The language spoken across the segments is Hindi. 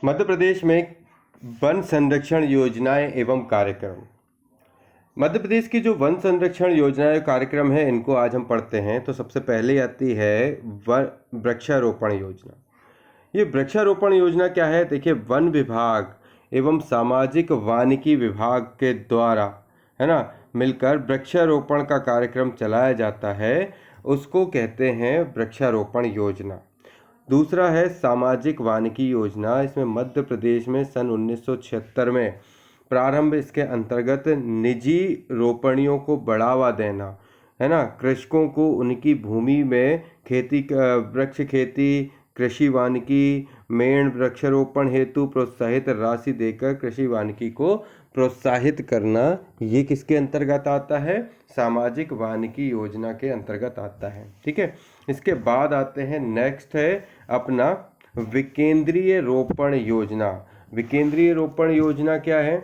मध्य प्रदेश में वन संरक्षण योजनाएं एवं कार्यक्रम। मध्य प्रदेश की जो वन संरक्षण योजनाएं कार्यक्रम है इनको आज हम पढ़ते हैं। तो सबसे पहले आती है वन वृक्षारोपण योजना। ये वृक्षारोपण योजना क्या है? देखिए, वन विभाग एवं सामाजिक वानिकी विभाग के द्वारा, है ना, मिलकर वृक्षारोपण का कार्यक्रम चलाया जाता है, उसको कहते हैं वृक्षारोपण योजना। दूसरा है सामाजिक वानिकी योजना। इसमें मध्य प्रदेश में सन 1976 में प्रारंभ इसके अंतर्गत निजी रोपणियों को बढ़ावा देना, है ना, कृषकों को उनकी भूमि में खेती, वृक्ष खेती, कृषि वानिकी, मेड़ वृक्षारोपण हेतु प्रोत्साहित राशि देकर कृषि वानिकी को प्रोत्साहित करना, ये किसके अंतर्गत आता है? सामाजिक वानिकी योजना के अंतर्गत आता है। ठीक है। इसके बाद आते हैं, नेक्स्ट है अपना विकेंद्रीय रोपण योजना। विकेंद्रीय रोपण योजना क्या है,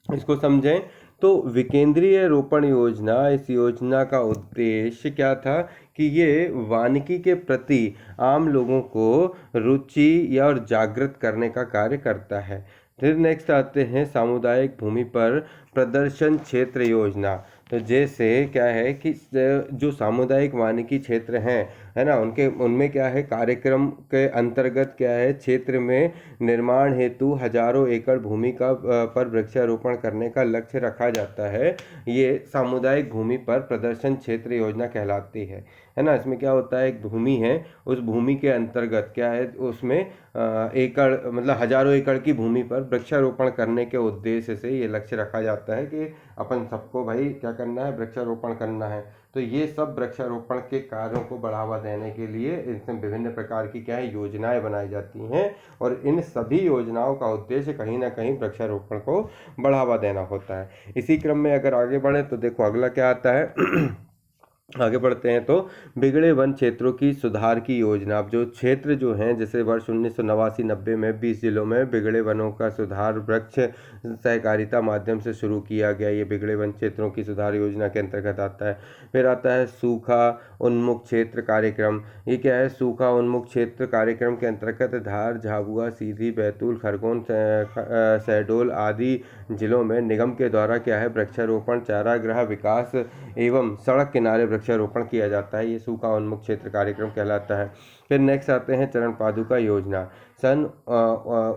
इसको समझें। तो विकेंद्रीय रोपण योजना, इस योजना का उद्देश्य क्या था कि ये वानिकी के प्रति आम लोगों को रुचि या और जागृत करने का कार्य करता है। फिर नेक्स्ट आते हैं सामुदायिक भूमि पर प्रदर्शन क्षेत्र योजना। तो जैसे क्या है कि जो सामुदायिक वानिकी क्षेत्र हैं, है ना, उनमें क्या है, कार्यक्रम के अंतर्गत क्या है, क्षेत्र में निर्माण हेतु हजारों एकड़ भूमि का पर वृक्षारोपण करने का लक्ष्य रखा जाता है। ये सामुदायिक भूमि पर प्रदर्शन क्षेत्र योजना कहलाती है ना। इसमें क्या होता है, एक भूमि है, उस भूमि के अंतर्गत क्या है, उसमें एकड़ मतलब हजारों एकड़ की भूमि पर वृक्षारोपण करने के उद्देश्य से ये लक्ष्य रखा जाता है कि अपन सबको भाई क्या करना है, वृक्षारोपण करना है। तो ये सब वृक्षारोपण के कार्यों को बढ़ावा देने के लिए इसमें विभिन्न प्रकार की क्या है, योजनाएं बनाई जाती हैं, और इन सभी योजनाओं का उद्देश्य कहीं ना कहीं वृक्षारोपण को बढ़ावा देना होता है। इसी क्रम में अगर आगे बढ़े तो देखो अगला क्या आता है। आगे बढ़ते हैं तो बिगड़े वन क्षेत्रों की सुधार की योजना। अब जो क्षेत्र जो हैं, जैसे वर्ष 1989-90 में 20 जिलों में बिगड़े वनों का सुधार वृक्ष सहकारिता माध्यम से शुरू किया गया। ये बिगड़े वन क्षेत्रों की सुधार योजना के अंतर्गत आता है। फिर आता है सूखा उन्मुख क्षेत्र कार्यक्रम। ये क्या है? सूखा उन्मुख क्षेत्र कार्यक्रम के अंतर्गत धार, झाबुआ, सीधी, बैतूल, खरगोन, शहडोल आदि जिलों में निगम के द्वारा क्या है, वृक्षारोपण, चारागाह विकास एवं सड़क किनारे वृक्षारोपण किया जाता है। ये सूखा उन्मुख क्षेत्र कार्यक्रम कहलाता है। फिर नेक्स्ट आते हैं चरण पादुका योजना। सन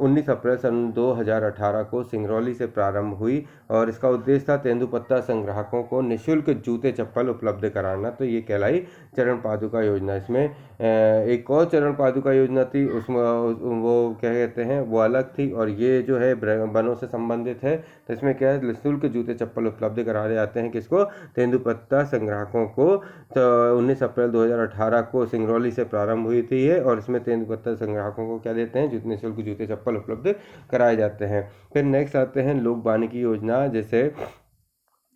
19 अप्रैल सन 2018 को सिंगरौली से प्रारंभ हुई और इसका उद्देश्य था तेंदुपत्ता संग्राहकों को निःशुल्क जूते चप्पल उपलब्ध कराना। तो ये कहलाई चरण पादुका योजना। इसमें एक और चरण पादुका योजना थी, उसमें वो क्या कहते हैं, वो अलग थी, और ये जो है वनों से संबंधित है। तो इसमें क्या है, निःशुल्क जूते चप्पल उपलब्ध कराए जाते हैं। किसको? तेंदुपत्ता संग्राहकों को। तो 19 अप्रैल 2018 को सिंगरौली से प्रारंभ हुई थी ये, और इसमें तेंदुपत्ता संग्राहकों को क्या देते हैं, निःशुल्क जूते चप्पल उपलब्ध कराए जाते हैं। फिर नेक्स्ट आते हैं लोक वानिकी योजना। जैसे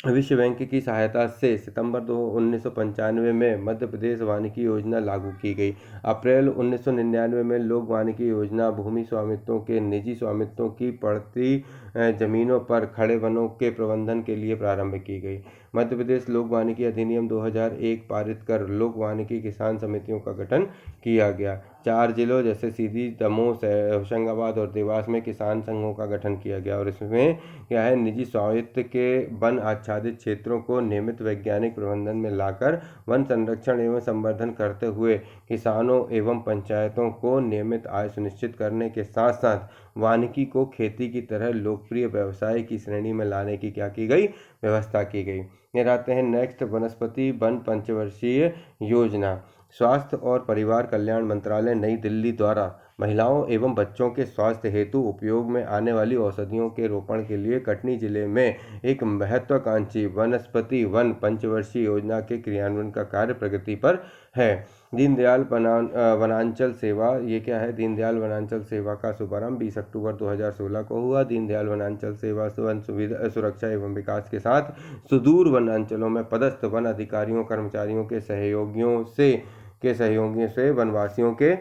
विश्व बैंक की सहायता से सितंबर 1995 में मध्य प्रदेश वानिकी योजना लागू की गई। अप्रैल 1999 में लोक वानिकी योजना भूमि स्वामित्वों के निजी स्वामित्वों की पड़ती जमीनों पर खड़े वनों के प्रबंधन के लिए प्रारंभ की गई। मध्य प्रदेश लोक वानिकी अधिनियम 2001 पारित कर लोक वानिकी किसान समितियों का गठन किया गया। 4 जिलों जैसे सीधी, दमोह, होशंगाबाद और देवास में किसान संघों का गठन किया गया, और इसमें क्या है, निजी स्वामित्व के वन आच्छादित क्षेत्रों को नियमित वैज्ञानिक प्रबंधन में लाकर वन संरक्षण एवं संवर्धन करते हुए किसानों एवं पंचायतों को नियमित आय सुनिश्चित करने के साथ साथ वानिकी को खेती की तरह लोकप्रिय व्यवसाय की श्रेणी में लाने की क्या की गई, व्यवस्था की गई। फिर आते हैं नेक्स्ट वनस्पति वन पंचवर्षीय योजना। स्वास्थ्य और परिवार कल्याण मंत्रालय नई दिल्ली द्वारा महिलाओं एवं बच्चों के स्वास्थ्य हेतु उपयोग में आने वाली औषधियों के रोपण के लिए कटनी जिले में एक महत्वाकांक्षी वनस्पति वन पंचवर्षीय योजना के क्रियान्वयन का कार्य प्रगति पर है। दीनदयाल वनांचल सेवा, ये क्या है, दीनदयाल वनांचल सेवा का शुभारंभ 20 अक्टूबर 2016 को हुआ। दीनदयाल वनांचल सेवा वन सुरक्षा एवं विकास के साथ सुदूर वनांचलों में पदस्थ वन अधिकारियों कर्मचारियों के सहयोगियों से वनवासियों के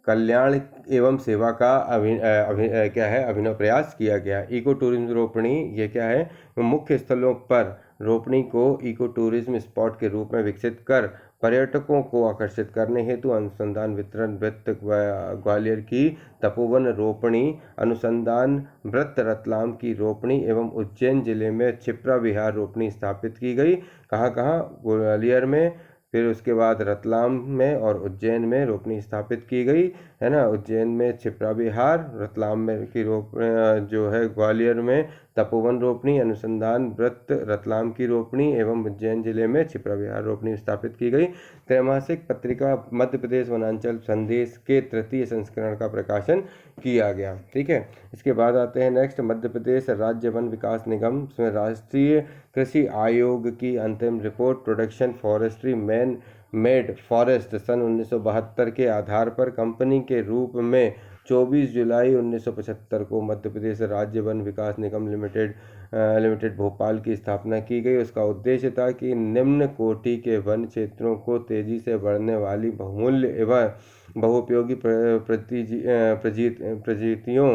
कल्याण एवं सेवा का अभिनव प्रयास किया गया। इको टूरिज्म रोपणी, ये क्या है, मुख्य स्थलों पर रोपणी को इको टूरिज्म स्पॉट के रूप में विकसित कर पर्यटकों को आकर्षित करने हेतु अनुसंधान वितरण वृत्त ग्वालियर की तपोवन रोपणी, अनुसंधान वृत्त रतलाम की रोपणी एवं उज्जैन जिले में क्षिप्रा विहार रोपणी स्थापित की गई। कहाँ कहाँ? ग्वालियर में, फिर उसके बाद रतलाम में और उज्जैन में रोपणी स्थापित की गई है ना। उज्जैन में क्षिप्रा विहार, रतलाम में की जो है ग्वालियर में तपोवन रोपणी, अनुसंधान वृत्त रतलाम की रोपणी एवं उज्जैन जिले में क्षिप्रा विहार रोपणी स्थापित की गई। त्रैमासिक पत्रिका मध्य प्रदेश वनांचल संदेश के तृतीय संस्करण का प्रकाशन किया गया। ठीक है, इसके बाद आते हैं नेक्स्ट, मध्य प्रदेश राज्य वन विकास निगम, इसमें राष्ट्रीय कृषि आयोग की अंतिम report production forestry man made forest सन 1972 के आधार पर कंपनी के रूप में 24 जुलाई 1975 को मध्य प्रदेश राज्य वन विकास निगम लिमिटेड भोपाल की स्थापना की गई। उसका उद्देश्य था कि निम्न कोटि के वन क्षेत्रों को तेजी से बढ़ने वाली बहुमूल्य एवं बहुउपयोगी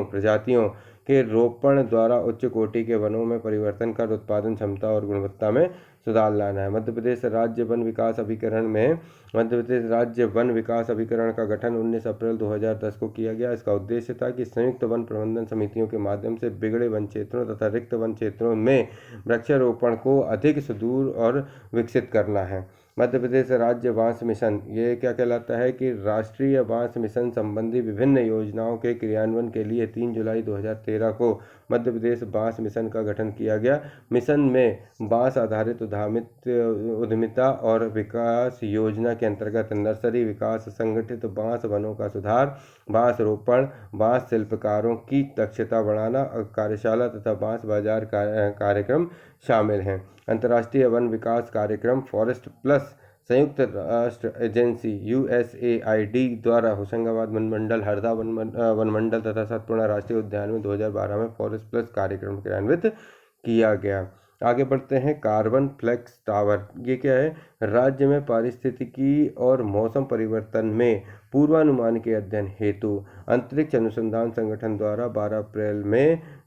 प्रजातियों के रोपण द्वारा उच्च कोटि के वनों में परिवर्तन कर उत्पादन क्षमता और गुणवत्ता में सुधार लाना है। मध्य प्रदेश राज्य वन विकास अभिकरण में मध्य प्रदेश राज्य वन विकास अभिकरण का गठन 19 अप्रैल 2010 को किया गया। इसका उद्देश्य था कि संयुक्त वन प्रबंधन समितियों के माध्यम से बिगड़े वन क्षेत्रों तथा रिक्त वन क्षेत्रों में वृक्षारोपण को अधिक सुदूर और विकसित करना है। मध्य प्रदेश राज्य बांस मिशन, ये क्या कहलाता है कि राष्ट्रीय बांस मिशन संबंधी विभिन्न योजनाओं के क्रियान्वयन के लिए 3 जुलाई 2013 को मध्य प्रदेश बांस मिशन का गठन किया गया। मिशन में बांस आधारित उद्यमिता और विकास योजना के अंतर्गत नर्सरी विकास, संगठित बांस वनों का सुधार, बांस रोपण, बांस शिल्पकारों की दक्षता बढ़ाना, कार्यशाला तथा बांस बाजार कार्यक्रम शामिल हैं। अंतर्राष्ट्रीय वन विकास कार्यक्रम फॉरेस्ट प्लस संयुक्त राष्ट्र एजेंसी USAID द्वारा होशंगाबाद वनमंडल, हरदा वनमंडल तथा सतपुड़ा राष्ट्रीय उद्यान में 2012 में फॉरेस्ट प्लस कार्यक्रम क्रियान्वित किया गया। आगे बढ़ते हैं, कार्बन फ्लेक्स टावर, ये क्या है? राज्य में पारिस्थितिकी और मौसम परिवर्तन में पूर्वानुमान के अध्ययन हेतु अंतरिक्ष अनुसंधान संगठन द्वारा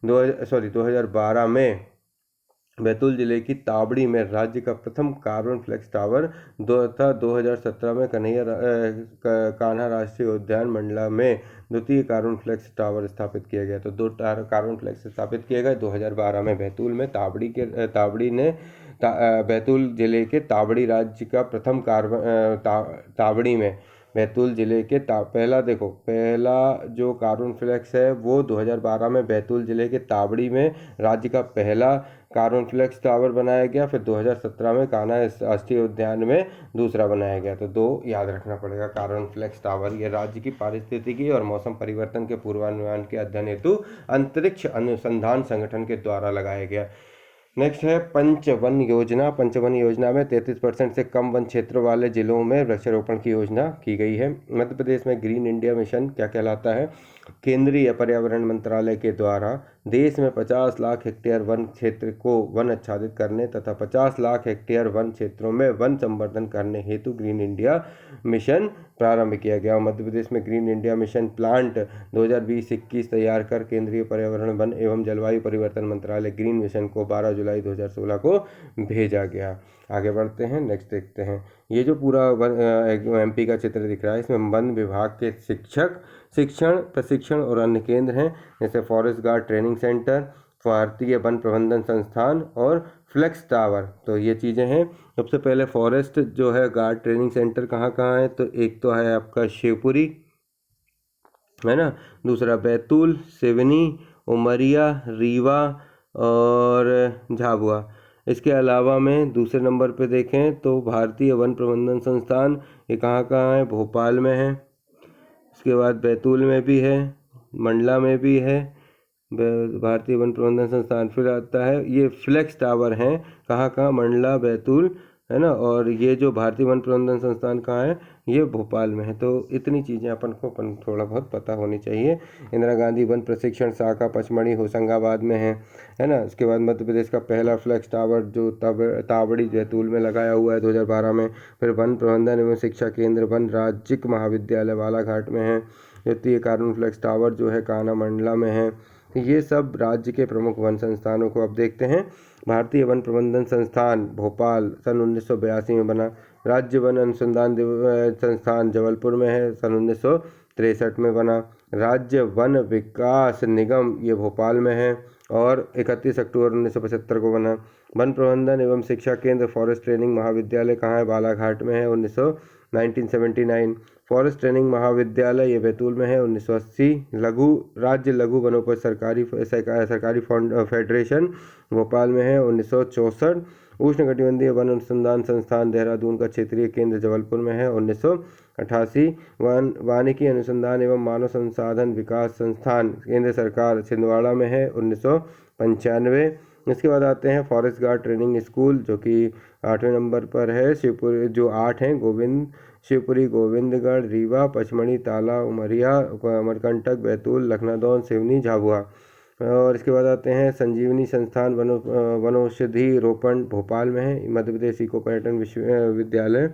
2012 में बैतूल जिले की ताबड़ी में राज्य का प्रथम कार्बन फ्लेक्स टावर तथा 2017 में कान्हा राष्ट्रीय उद्यान मंडला में द्वितीय कार्बन फ्लेक्स टावर स्थापित किया गया। तो 2 कार्बन फ्लेक्स स्थापित किए गए 2012 में बैतूल में। बैतूल जिले के ताबड़ी राज्य का प्रथम ताबड़ी में बैतूल जिले के पहला जो कार्बन फ्लेक्स है वो 2012 में बैतूल जिले के ताबड़ी में राज्य का पहला कार्बन फ्लेक्स टावर बनाया गया। फिर 2017 में कान्हा राष्ट्रीय उद्यान में दूसरा बनाया गया। तो 2 याद रखना पड़ेगा कार्बन फ्लेक्स टावर। ये राज्य की पारिस्थितिकी और मौसम परिवर्तन के पूर्वानुमान के अध्ययन हेतु अंतरिक्ष अनुसंधान संगठन के द्वारा लगाया गया। नेक्स्ट है पंचवन योजना। पंचवन योजना में 33% से कम वन क्षेत्र वाले जिलों में वृक्षारोपण की योजना की गई है। मध्य प्रदेश में ग्रीन इंडिया मिशन क्या कहलाता है? केंद्रीय पर्यावरण मंत्रालय के द्वारा देश में 50 लाख हेक्टेयर वन क्षेत्र को वन आच्छादित करने तथा 50 लाख हेक्टेयर वन क्षेत्रों में वन संवर्धन करने हेतु ग्रीन इंडिया मिशन प्रारंभ किया गया। मध्य प्रदेश में ग्रीन इंडिया मिशन प्लांट 2020-21 तैयार कर केंद्रीय पर्यावरण वन एवं जलवायु परिवर्तन मंत्रालय ग्रीन मिशन को 12 जुलाई 2016 को भेजा गया। आगे बढ़ते हैं, नेक्स्ट देखते हैं। ये जो पूरा MP का चित्र दिख रहा है, इसमें वन विभाग के शिक्षण, प्रशिक्षण और अन्य केंद्र हैं, जैसे फॉरेस्ट गार्ड ट्रेनिंग सेंटर, भारतीय वन प्रबंधन संस्थान और फ्लेक्स टावर। तो ये चीज़ें हैं। सबसे पहले फॉरेस्ट जो है गार्ड ट्रेनिंग सेंटर कहाँ कहाँ है? तो एक तो है आपका शिवपुरी, है ना, दूसरा बैतूल, सिवनी, उमरिया, रीवा और झाबुआ। इसके अलावा में दूसरे नंबर पे देखें तो भारतीय वन प्रबंधन संस्थान, ये कहाँ कहाँ है? भोपाल में है। इसके बाद बैतूल में भी है, मंडला में भी है भारतीय वन प्रबंधन संस्थान। फिर आता है ये फ्लेक्स टावर हैं, कहाँ कहाँ? मंडला, बैतूल, है ना। और ये जो भारतीय वन प्रबंधन संस्थान कहाँ है? ये भोपाल में है। तो इतनी चीज़ें अपन को थोड़ा बहुत पता होनी चाहिए। इंदिरा गांधी वन प्रशिक्षण शाखा पचमढ़ी होशंगाबाद में है ना। उसके बाद मध्य प्रदेश का पहला फ्लेक्स टावर जो ताबड़ी बैतूल में लगाया हुआ है 2012 में। फिर वन प्रबंधन एवं शिक्षा केंद्र वन राज्यिक महाविद्यालय बालाघाट में है। द्वितीय कार्बन फ्लेक्स टावर जो है कान्हा मंडला में है। ये सब राज्य के प्रमुख वन संस्थानों को अब देखते हैं। भारतीय वन प्रबंधन संस्थान भोपाल सन 1982 में बना। राज्य वन अनुसंधान संस्थान जबलपुर में है, सन 1963 में बना। राज्य वन विकास निगम ये भोपाल में है और 31 अक्टूबर 1975 को बना। वन प्रबंधन एवं शिक्षा केंद्र फॉरेस्ट ट्रेनिंग महाविद्यालय कहाँ है? बालाघाट में है, 1979। फॉरेस्ट ट्रेनिंग महाविद्यालय ये बैतूल में है, 1980। राज्य लघु वनोपज सरकारी फेडरेशन भोपाल में है, 1964। उष्णकटिबंधीय वन अनुसंधान संस्थान देहरादून का क्षेत्रीय केंद्र जबलपुर में है, 1988। वानिकी अनुसंधान एवं मानव संसाधन विकास संस्थान केंद्र सरकार छिंदवाड़ा में है, 1995। इसके बाद आते हैं फॉरेस्ट गार्ड ट्रेनिंग स्कूल जो कि 8वें नंबर पर है। शिवपुरी जो 8 हैं शिवपुरी, गोविंदगढ़, रीवा, पचमढ़ी, ताला, उमरिया, अमरकंटक, बैतूल, लखनादौन, सिवनी, झाबुआ। और इसके बाद आते हैं संजीवनी संस्थान वनौषधि रोपण भोपाल में है। मध्य प्रदेश इको पर्यटन विश्वविद्यालय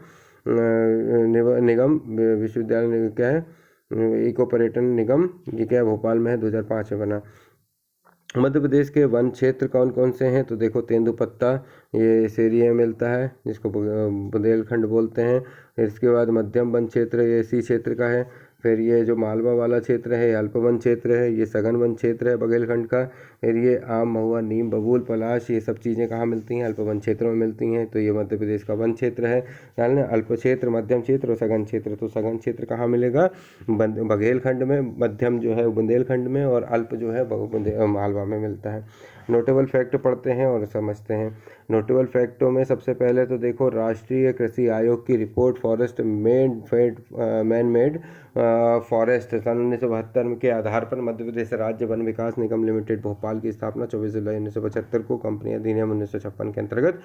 निगम विश्वविद्यालय क्या है? इको पर्यटन निगम ये क्या है? भोपाल में है, 2005 में बना। मध्य प्रदेश के वन क्षेत्र कौन कौन से हैं? तो देखो तेंदुपत्ता ये इस एरिया में मिलता है जिसको बुंदेलखंड बोलते हैं। इसके बाद मध्यम वन क्षेत्र ये इसी क्षेत्र का है। फिर ये जो मालवा वाला क्षेत्र है अल्प वन क्षेत्र है, ये सघन वन क्षेत्र है बुंदेलखंड का। फिर ये आम, महुआ, नीम, बबूल, पलाश ये सब चीज़ें कहाँ मिलती हैं? अल्प वन क्षेत्रों में मिलती हैं। तो ये मध्य प्रदेश का वन क्षेत्र है। ध्यान दें, अल्प क्षेत्र, मध्यम क्षेत्र और सघन क्षेत्र। तो सघन क्षेत्र कहाँ मिलेगा? बुंदेलखंड में, मध्यम जो है बुंदेलखंड में और अल्प जो है मालवा में मिलता है। नोटेबल फैक्ट पढ़ते हैं और समझते हैं। नोटेबल फैक्टों में सबसे पहले तो देखो राष्ट्रीय कृषि आयोग की report forest man made forest सन 1972 के आधार पर मध्य प्रदेश राज्य वन विकास निगम लिमिटेड भोपाल की स्थापना 24 जुलाई 1975 को कंपनी अधिनियम 1956 के अंतर्गत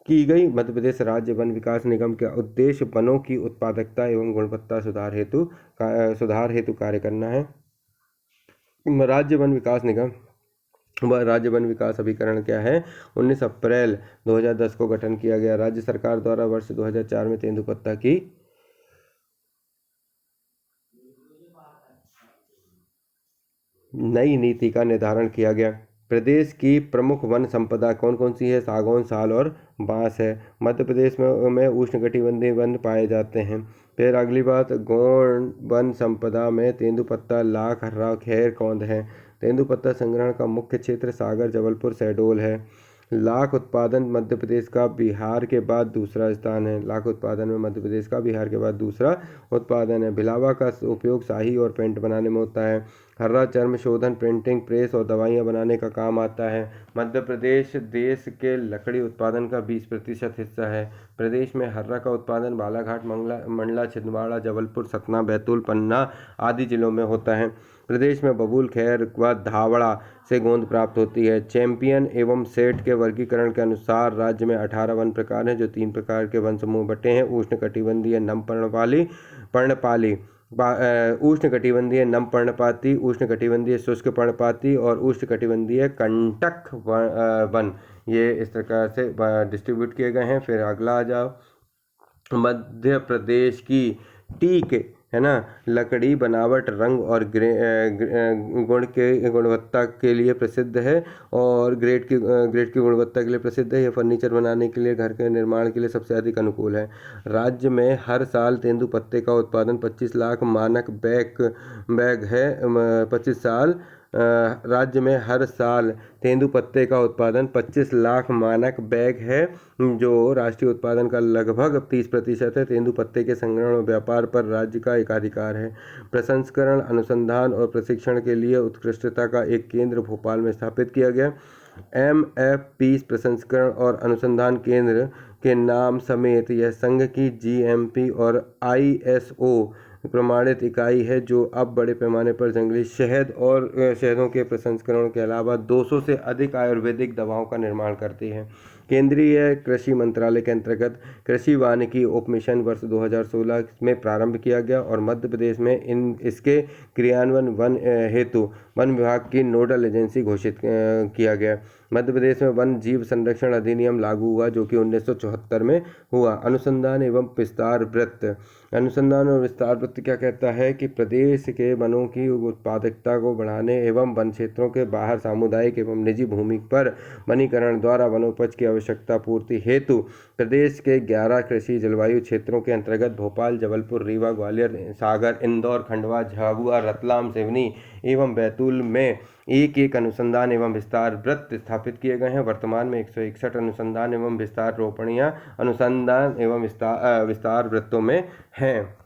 की गई। मध्य प्रदेश राज्य वन विकास निगम का उद्देश्य वनों की उत्पादकता एवं गुणवत्ता सुधार हेतु कार्य करना है। राज्य वन विकास अभिकरण क्या है? 19 अप्रैल 2010 को गठन किया गया। राज्य सरकार द्वारा वर्ष 2004 में तेंदुपत्ता की नई नीति का निर्धारण किया गया। प्रदेश की प्रमुख वन संपदा कौन कौन सी है? सागौन, साल और बांस है। मध्य प्रदेश में उष्णकटिबंधीय वन पाए जाते हैं। फिर अगली बात, गौण वन संपदा में तेंदुपत्ता, लाख, हर्रा, खैर, कौंध है। तेंदुपत्ता संग्रहण का मुख्य क्षेत्र सागर, जबलपुर, शहडोल है। लाख उत्पादन मध्य प्रदेश का बिहार के बाद दूसरा स्थान है। लाख उत्पादन में मध्य प्रदेश का बिहार के बाद दूसरा उत्पादन है। भिलावा का उपयोग शाही और पेंट बनाने में होता है। हर्रा चर्म शोधन, प्रिंटिंग प्रेस और दवाइयाँ बनाने का काम आता है। मध्य प्रदेश देश के लकड़ी उत्पादन का 20% हिस्सा है। प्रदेश में हर्रा का उत्पादन बालाघाट, मंडला, छिंदवाड़ा, जबलपुर, सतना, बैतूल, पन्ना आदि जिलों में होता है। प्रदेश में बबूल, खैर व धावड़ा से गोंद प्राप्त होती है। चैंपियन एवं सेट के वर्गीकरण के अनुसार राज्य में 18 वन प्रकार हैं जो 3 प्रकार के वन समूह बटे हैं। उष्णकटिबंधीय नम पर्णपाती, उष्णकटिबंधीय नम पर्णपाती, उष्णकटिबंधीय शुष्क पर्णपाती और उष्णकटिबंधीय कंटक वन। ये इस प्रकार से डिस्ट्रीब्यूट किए गए हैं। फिर अगला आ जाओ, मध्य प्रदेश की टीक है ना, लकड़ी बनावट, रंग और गुणवत्ता के लिए प्रसिद्ध है और ग्रेड की गुणवत्ता के लिए प्रसिद्ध है। यह फर्नीचर बनाने के लिए, घर के निर्माण के लिए सबसे अधिक अनुकूल है। राज्य में हर साल तेंदुपत्ते का उत्पादन 25 लाख मानक बैग है। 25 साल राज्य में हर साल तेंदुपत्ते का उत्पादन 25 लाख मानक बैग है जो राष्ट्रीय उत्पादन का लगभग 30% है। तेंदुपत्ते के संग्रहण और व्यापार पर राज्य का एकाधिकार है। प्रसंस्करण, अनुसंधान और प्रशिक्षण के लिए उत्कृष्टता का एक केंद्र भोपाल में स्थापित किया गया। MFP प्रसंस्करण और अनुसंधान केंद्र के नाम समेत यह संघ की GMP और ISO प्रमाणित इकाई है जो अब बड़े पैमाने पर जंगली शहद और शहदों के प्रसंस्करण के अलावा 200 से अधिक आयुर्वेदिक दवाओं का निर्माण करती है। केंद्रीय कृषि मंत्रालय के अंतर्गत कृषि वानिकी उपमिशन वर्ष 2016 में प्रारंभ किया गया और मध्य प्रदेश में इसके क्रियान्वयन हेतु वन विभाग की नोडल एजेंसी घोषित किया गया। मध्य प्रदेश में वन जीव संरक्षण अधिनियम लागू हुआ जो कि 1974 में हुआ। अनुसंधान एवं विस्तार वृत्त। अनुसंधान और विस्तार वृत्त क्या कहता है कि प्रदेश के वनों की उत्पादकता को बढ़ाने एवं वन क्षेत्रों के बाहर सामुदायिक एवं निजी भूमि पर वनीकरण द्वारा वनोपज की आवश्यकता पूर्ति हेतु प्रदेश के 11 कृषि जलवायु क्षेत्रों के अंतर्गत भोपाल, जबलपुर, रीवा, ग्वालियर, सागर, इंदौर, खंडवा, झाबुआ, रतलाम, सिवनी एवं बैतूल में एक एक अनुसंधान एवं विस्तार वृत्त स्थापित किए गए हैं। वर्तमान में 161 अनुसंधान एवं विस्तार रोपणियां अनुसंधान एवं विस्तार वृत्तों में हैं।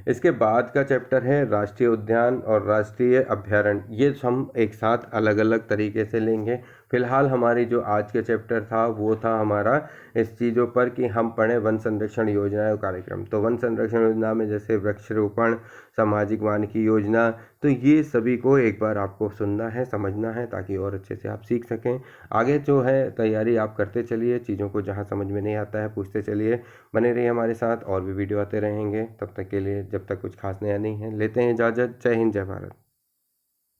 इसके बाद का चैप्टर है राष्ट्रीय उद्यान और राष्ट्रीय अभ्यारण्य। ये हम एक साथ अलग अलग तरीके से लेंगे। फिलहाल हमारी जो आज का चैप्टर था वो था हमारा इस चीज़ों पर कि हम पढ़ें वन संरक्षण योजना और कार्यक्रम। तो वन संरक्षण योजना में जैसे वृक्षारोपण, सामाजिक वानिकी योजना, तो ये सभी को एक बार आपको सुनना है, समझना है, ताकि और अच्छे से आप सीख सकें। आगे जो है तैयारी आप करते चलिए, चीज़ों को जहाँ समझ में नहीं आता है पूछते चलिए। बने रहिए हमारे साथ, और भी वीडियो आते रहेंगे। तब तक के लिए, जब तक कुछ खास नया नहीं है, लेते हैं इजाज़त। जय हिंद, जय भारत।